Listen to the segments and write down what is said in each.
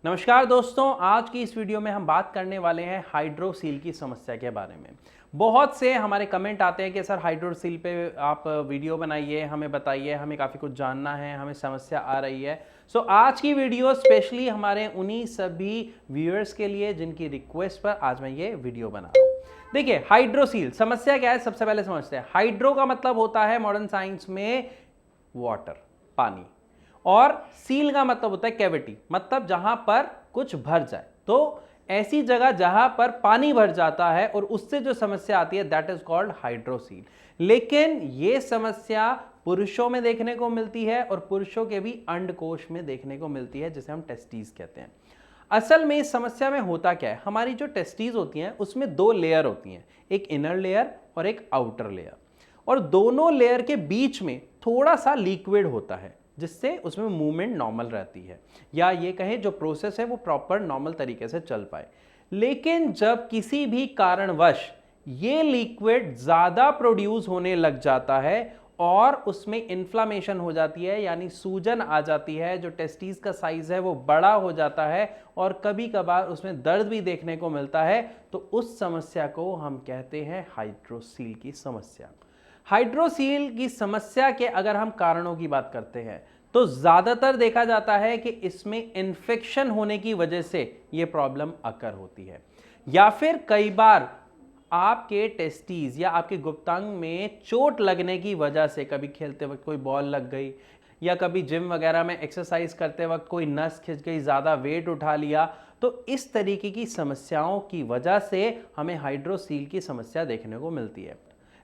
नमस्कार दोस्तों, आज की इस वीडियो में हम बात करने वाले हैं हाइड्रोसील की समस्या के बारे में। बहुत से हमारे कमेंट आते हैं कि सर हाइड्रोसील पे आप वीडियो बनाइए, हमें बताइए, हमें काफ़ी कुछ जानना है, हमें समस्या आ रही है। सो आज की वीडियो स्पेशली हमारे उन्हीं सभी व्यूअर्स के लिए जिनकी रिक्वेस्ट पर आज मैं ये वीडियो बना रहा हूँ। देखिए, हाइड्रोसील समस्या क्या है, सबसे पहले समझते हैं। हाइड्रो का मतलब होता है मॉडर्न साइंस में वाटर, पानी, और सील का मतलब होता है कैविटी, मतलब जहां पर कुछ भर जाए। तो ऐसी जगह जहां पर पानी भर जाता है और उससे जो समस्या आती है दैट इज कॉल्ड हाइड्रोसील। लेकिन यह समस्या पुरुषों में देखने को मिलती है और पुरुषों के भी अंडकोश में देखने को मिलती है, जिसे हम टेस्टीज कहते हैं। असल में इस समस्या में होता क्या है, हमारी जो टेस्टीज होती हैं उसमें दो लेयर होती हैं, एक इनर लेयर और एक आउटर लेयर, और दोनों लेयर के बीच में थोड़ा सा लिक्विड होता है जिससे उसमें मूवमेंट नॉर्मल रहती है, या ये कहें जो प्रोसेस है वो प्रॉपर नॉर्मल तरीके से चल पाए। लेकिन जब किसी भी कारणवश ये लिक्विड ज़्यादा प्रोड्यूस होने लग जाता है और उसमें इन्फ्लामेशन हो जाती है, यानी सूजन आ जाती है, जो टेस्टिस का साइज है वो बड़ा हो जाता है और कभी कभार उसमें दर्द भी देखने को मिलता है, तो उस समस्या को हम कहते हैं हाइड्रोसील की समस्या। हाइड्रोसील की समस्या के अगर हम कारणों की बात करते हैं तो ज्यादातर देखा जाता है कि इसमें इन्फेक्शन होने की वजह से यह प्रॉब्लम अकर होती है, या फिर कई बार आपके टेस्टीज या आपके गुप्तांग में चोट लगने की वजह से, कभी खेलते वक्त कोई बॉल लग गई या कभी जिम वगैरह में एक्सरसाइज करते वक्त कोई नस खिंच गई, ज़्यादा वेट उठा लिया, तो इस तरीके की समस्याओं की वजह से हमें हाइड्रोसील की समस्या देखने को मिलती है।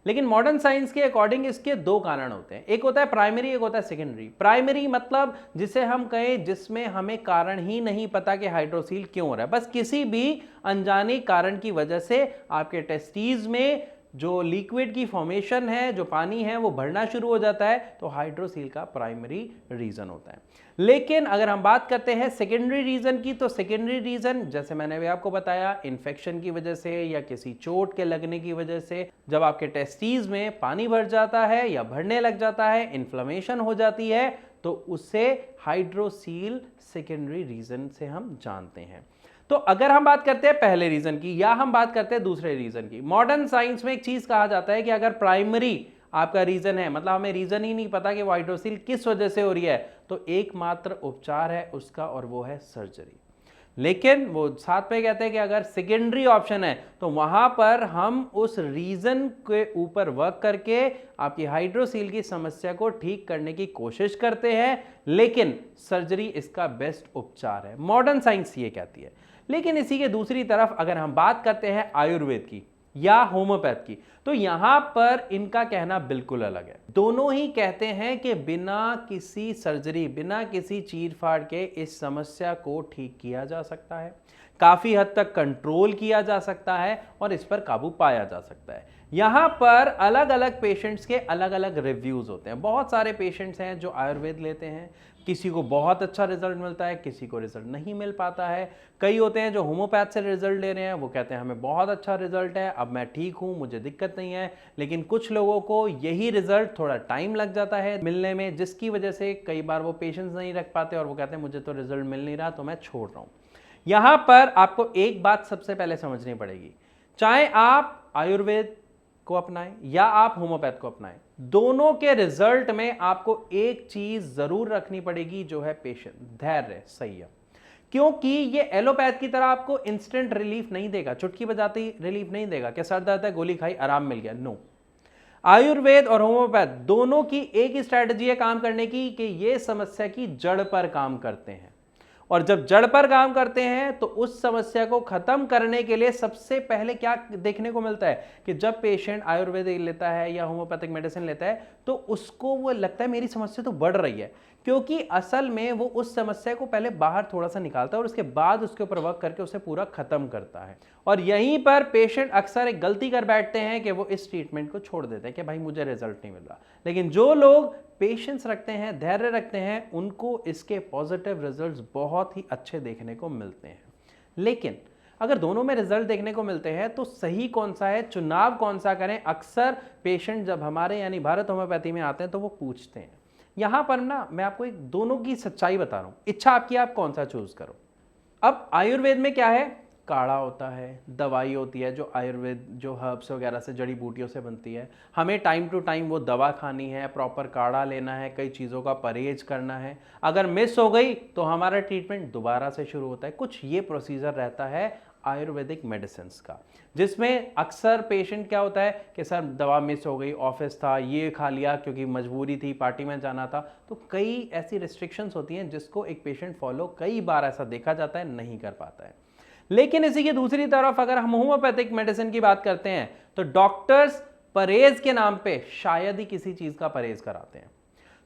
लेकिन मॉडर्न साइंस के अकॉर्डिंग इसके दो कारण होते हैं, एक होता है प्राइमरी, एक होता है सेकेंडरी। प्राइमरी मतलब जिसे हम कहें जिसमें हमें कारण ही नहीं पता कि हाइड्रोसील क्यों हो रहा है, बस किसी भी अनजाने कारण की वजह से आपके टेस्टीज में जो लिक्विड की फॉर्मेशन है, जो पानी है, वो बढ़ना शुरू हो जाता है, तो हाइड्रोसील का प्राइमरी रीजन होता है। लेकिन अगर हम बात करते हैं सेकेंडरी रीजन की, तो सेकेंडरी रीजन जैसे मैंने भी आपको बताया, इन्फेक्शन की वजह से या किसी चोट के लगने की वजह से जब आपके टेस्टीज में पानी भर जाता है या भरने लग जाता है, इन्फ्लेमेशन हो जाती है, तो उसे हाइड्रोसील सेकेंडरी रीजन से हम जानते हैं। तो अगर हम बात करते हैं पहले रीजन की या हम बात करते हैं दूसरे रीजन की, मॉडर्न साइंस में एक चीज कहा जाता है कि अगर प्राइमरी आपका रीजन है, मतलब हमें रीजन ही नहीं पता कि वो हाइड्रोसील किस वजह से हो रही है, तो एकमात्र उपचार है उसका और वो है सर्जरी। लेकिन वो साथ में कहते हैं कि अगर सेकेंडरी ऑप्शन है तो वहां पर हम उस रीजन के ऊपर वर्क करके आपकी हाइड्रोसील की समस्या को ठीक करने की कोशिश करते हैं, लेकिन सर्जरी इसका बेस्ट उपचार है, मॉडर्न साइंस ये कहती है। लेकिन इसी के दूसरी तरफ अगर हम बात करते हैं आयुर्वेद की या होम्योपैथ की, तो यहां पर इनका कहना बिल्कुल अलग है। दोनों ही कहते हैं कि बिना किसी सर्जरी, बिना किसी चीरफाड़ के इस समस्या को ठीक किया जा सकता है, काफी हद तक कंट्रोल किया जा सकता है और इस पर काबू पाया जा सकता है। यहां पर अलग अलग पेशेंट्स के अलग अलग रिव्यूज होते हैं। बहुत सारे पेशेंट्स हैं जो आयुर्वेद लेते हैं, किसी को बहुत अच्छा रिजल्ट मिलता है, किसी को रिजल्ट नहीं मिल पाता है। कई होते हैं जो होम्योपैथ से रिजल्ट ले रहे हैं, वो कहते हैं हमें बहुत अच्छा रिजल्ट है, अब मैं ठीक हूं, मुझे दिक्कत नहीं है। लेकिन कुछ लोगों को यही रिजल्ट थोड़ा टाइम लग जाता है मिलने में, जिसकी वजह से कई बार वो पेशेंस नहीं रख पाते और वो कहते हैं मुझे तो रिजल्ट मिल नहीं रहा, तो मैं छोड़ रहा हूं। यहां पर आपको एक बात सबसे पहले समझनी पड़ेगी, चाहे आप आयुर्वेद को अपनाएं या आप होम्योपैथ को अपनाएं, दोनों के रिजल्ट में आपको एक चीज जरूर रखनी पड़ेगी, जो है पेशेंस, धैर्य, संयम। क्योंकि ये एलोपैथ की तरह आपको इंस्टेंट रिलीफ नहीं देगा, चुटकी बजाते ही रिलीफ नहीं देगा कि सर दर्द है, गोली खाई, आराम मिल गया। नो, आयुर्वेद और होम्योपैथ दोनों की एक ही स्ट्रैटेजी है काम करने की कि ये समस्या की जड़ पर काम करते हैं, और जब जड़ पर काम करते हैं तो उस समस्या को खत्म करने के लिए सबसे पहले क्या देखने को मिलता है कि जब पेशेंट आयुर्वेदिक लेता है या होम्योपैथिक मेडिसिन लेता है तो उसको वो लगता है मेरी समस्या तो बढ़ रही है, क्योंकि असल में वो उस समस्या को पहले बाहर थोड़ा सा निकालता है और उसके बाद उसके ऊपर वर्क करके उसे पूरा खत्म करता है। और यहीं पर पेशेंट अक्सर एक गलती कर बैठते हैं कि वो इस ट्रीटमेंट को छोड़ देते हैं कि भाई मुझे रिजल्ट नहीं मिल रहा। लेकिन जो लोग पेशेंस रखते हैं, धैर्य रखते हैं, उनको इसके पॉजिटिव रिजल्ट्स बहुत ही अच्छे देखने को मिलते हैं। लेकिन अगर दोनों में रिजल्ट देखने को मिलते हैं तो सही कौन सा है, चुनाव कौन सा करें, अक्सर पेशेंट जब हमारे यानी भारत होम्योपैथी में आते हैं तो वो पूछते हैं। यहां पर ना मैं आपको एक दोनों की सच्चाई बता रहा हूं, इच्छा आपकी आप कौन सा चूज करो। अब आयुर्वेद में क्या है, काढ़ा होता है, दवाई होती है जो आयुर्वेद जो हर्ब्स वगैरह से जड़ी बूटियों से बनती है, हमें टाइम टू टाइम वो दवा खानी है, प्रॉपर काढ़ा लेना है, कई चीज़ों का परहेज करना है। अगर मिस हो गई तो हमारा ट्रीटमेंट दोबारा से शुरू होता है। कुछ ये प्रोसीजर रहता है आयुर्वेदिक मेडिसिन का, जिसमें अक्सर पेशेंट क्या होता है कि सर दवा मिस हो गई, ऑफिस था, ये खा लिया क्योंकि मजबूरी थी, पार्टी में जाना था। तो कई ऐसी रिस्ट्रिक्शंस होती हैं जिसको एक पेशेंट फॉलो कई बार ऐसा देखा जाता है नहीं कर पाता है। लेकिन इसी की दूसरी तरफ अगर हम होम्योपैथिक मेडिसिन की बात करते हैं तो डॉक्टर्स परहेज के नाम पे शायद ही किसी चीज का परहेज कराते हैं।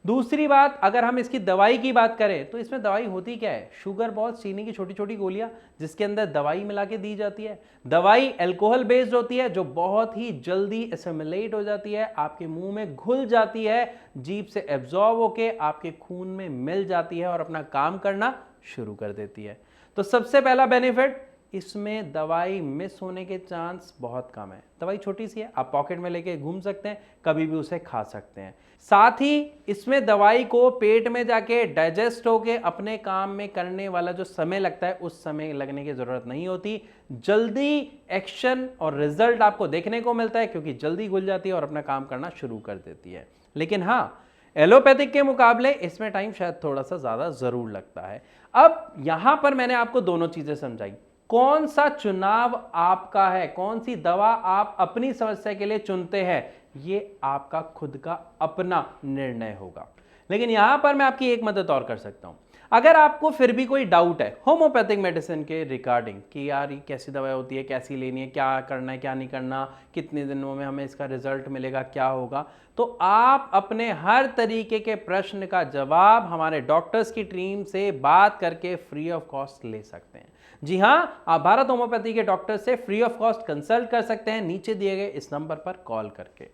दूसरी बात, अगर हम इसकी दवाई की बात करें तो इसमें दवाई होती क्या है, शुगर बॉल, चीनी की छोटी छोटी गोलियां जिसके अंदर दवाई मिला के दी जाती है। दवाई अल्कोहल बेस्ड होती है जो बहुत ही जल्दी एसिमिलेट हो जाती है, आपके मुंह में घुल जाती है, जीभ से एब्जॉर्ब होके आपके खून में मिल जाती है और अपना काम करना शुरू कर देती है। तो सबसे पहला बेनिफिट, इसमें दवाई मिस होने के चांस बहुत कम है। दवाई छोटी सी है, आप पॉकेट में लेके घूम सकते हैं, कभी भी उसे खा सकते हैं। साथ ही इसमें दवाई को पेट में जाके डाइजेस्ट होके अपने काम में करने वाला जो समय लगता है उस समय लगने की जरूरत नहीं होती। जल्दी एक्शन और रिजल्ट आपको देखने को मिलता है क्योंकि जल्दी घुल जाती है और अपना काम करना शुरू कर देती है। लेकिन हाँ, एलोपैथिक के मुकाबले इसमें टाइम शायद थोड़ा सा ज्यादा जरूर लगता है। अब यहां पर मैंने आपको दोनों चीजें समझाई, कौन सा चुनाव आपका है, कौन सी दवा आप अपनी समस्या के लिए चुनते हैं, ये आपका खुद का अपना निर्णय होगा। लेकिन यहां पर मैं आपकी एक मदद और कर सकता हूं। अगर आपको फिर भी कोई डाउट है होम्योपैथिक मेडिसिन के रिगार्डिंग कि यार ये कैसी दवाई होती है, कैसी लेनी है, क्या करना है क्या नहीं करना, कितने दिनों में हमें इसका रिजल्ट मिलेगा, क्या होगा, तो आप अपने हर तरीके के प्रश्न का जवाब हमारे डॉक्टर्स की टीम से बात करके फ्री ऑफ कॉस्ट ले सकते हैं। जी हां, आप भारत होम्योपैथी के डॉक्टर से फ्री ऑफ कॉस्ट कंसल्ट कर सकते हैं नीचे दिए गए इस नंबर पर कॉल करके।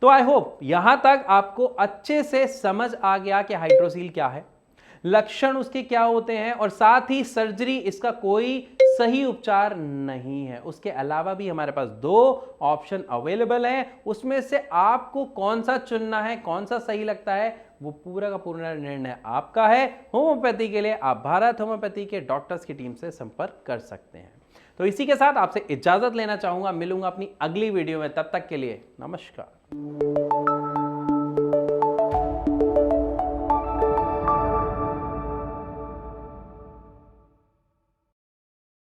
तो आई होप यहां तक आपको अच्छे से समझ आ गया कि हाइड्रोसील क्या है, लक्षण उसके क्या होते हैं, और साथ ही सर्जरी इसका कोई सही उपचार नहीं है। उसके अलावा भी हमारे पास 2 ऑप्शन अवेलेबल हैं, उसमें से आपको कौन सा चुनना है, कौन सा सही लगता है, वो पूरा का पूरा निर्णय आपका है। होम्योपैथी के लिए आप भारत होम्योपैथी के डॉक्टर्स की टीम से संपर्क कर सकते हैं। तो इसी के साथ आपसे इजाजत लेना चाहूंगा, मिलूंगा अपनी अगली वीडियो में, तब तक के लिए नमस्कार।